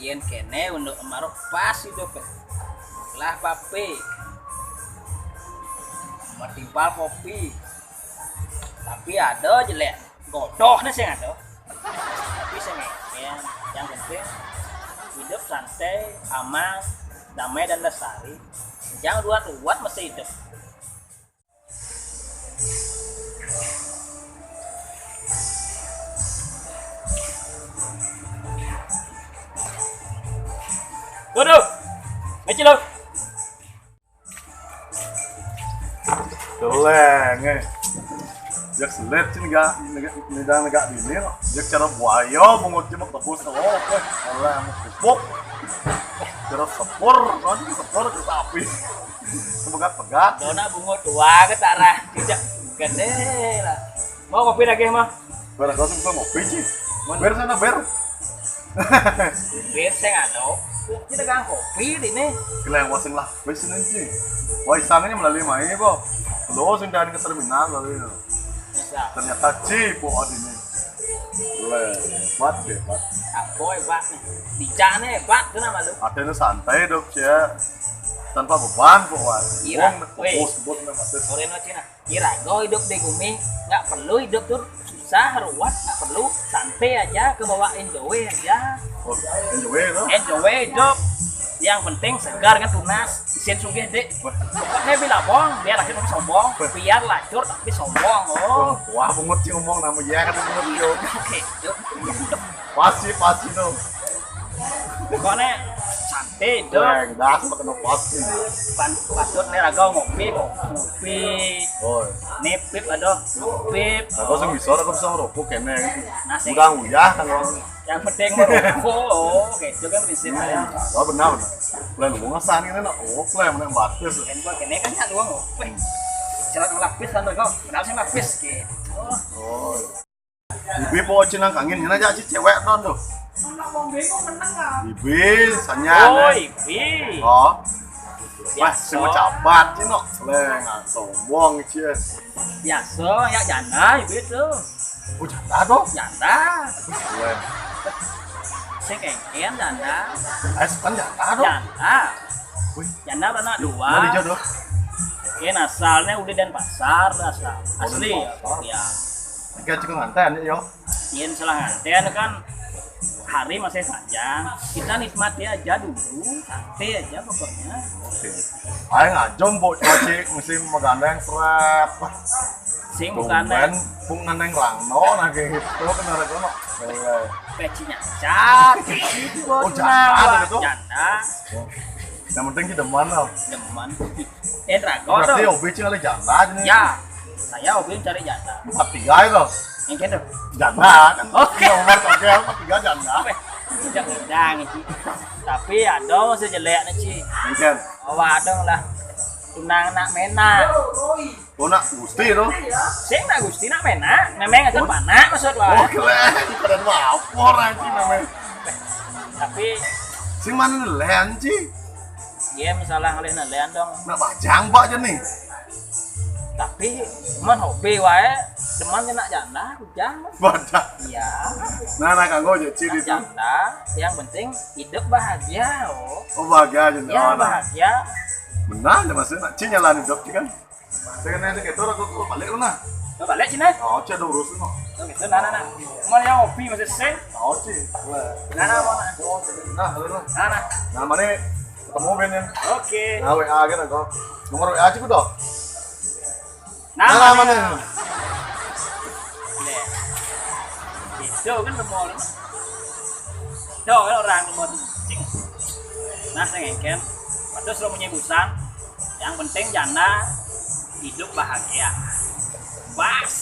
yen kene untuk emarok pas hidup lah pape matimpal kopi tapi ada jelek godoh nih sih ada tapi sengeken yang penting hidup santai aman damai dan lestari jangan ruwet mesti hidup. Waduh, ngecil lo. Doleng jak selet sih negak ini jak cara buaya mengut cuma tebus oke oleh pupuk cara sepur nanti sepur ke sapi pegat Dona bungo tua ke arah tidak gede lah. Mau kopi lagi mah? ber kau suka ngopi sih ber sana ber Biar saya nggak tahu. Kita kan kopi di ini. keleng wasing lah besin sih waisannya melalui mana po lo sing dari ke terminal lalu ternyata cipo adine hebat. Aku hebat nih. Dicane hebat tuh nama lu. Adanya santai dok ya tanpa beban kok wan Iya, bos nama tes Sore no Cina. Kira go hidup di bumi nggak perlu hidup tuh susah ruwet nggak perlu santai aja ke bawah enjoy aja. oh enjoy no Enjoy hidup. Yang penting segar kan tunas. Sen sugih dek. Pokoknya bila bong biar akhirnya sombong. Biar lacur tapi sombong. Oh. wah bungut sih ngomong nama ya kan bungut yo Oke. pasti no Pokoknya santai dong. das makan pasti Patut nih raga ngopi. oh Nipip aduh. Nipip. aku sih bisa ngerokok kene Nasi. udah uyah kan Yang penting merokok. Oh, gitu kan prinsipnya. wah benar plan bunga san ini nak oh plan mana batas Kan gua kene kan ya doang ngopi. Jalan ngelapis kan kau. Kenapa sih ngelapis gitu. oh ibu po cina kangen ini aja sih cewek non tuh ibu sanya Oh, ibi. oh wah Biasa. sih mau capat sih no leng sombong sih Biasa ya janda ibi tuh. oh janda tuh Janda. leng Saya kengken janda. kan janda tuh Janda. wih Janda anak dua. mana jodoh Ini asalnya udah dan pasar asal asli ya. kayak cukup nganten yo Yen salah nganten kan hari masih panjang. Kita nikmati aja dulu, santai aja pokoknya. ayo ngajom po cacik musim magandang serap Sing bukan Tumben, pung nandang langno nah kayak gitu bener itu no pecinya cat. Oh, janda gitu? Janda. yang penting kita demen loh Demen. Rago berarti tuh. obi cing ada janda aja nih Ya. Saya hobi cari janda. 43 itu Yang gitu. janda kan Oke. nomor oke 43 janda Tidak udang Ci. Tapi ada masih jelek nih Ci. mungkin Oh ada lah. Tunang nak mena. oh nak gusti itu Sing nak Gusti nak mena. Memang aja panak maksud oh lah. keren keren wapor aja namanya Tapi sing mana len sih ya misalnya kalian nelayan dong. nak bajang pak aja nih Tapi cuman hobi wae. Cuman nak janda hujang. badak Iya. nah kanggo aja ciri itu Janda yang penting hidup bahagia oh. oh bahagia aja Ya bahagia. benar ya mas nak cing nyalain hidup sih kan saya kan kayak itu aku balik lu nah Coba balik sini. oh cih ada urusan no Oh gitu nah. Mau yang hobi masih sen. oh cih Nah mau nah. nah halo Nah. nah mana ketemu Ben ya Oke. nah WA gitu kok nomor WA aja udah Nah mana Nih. Itu kan remol. Tuh kan orang remol cing. Nah saya ngengken. Terus lo punya busan. Yang penting janda hidup bahagia. Bas.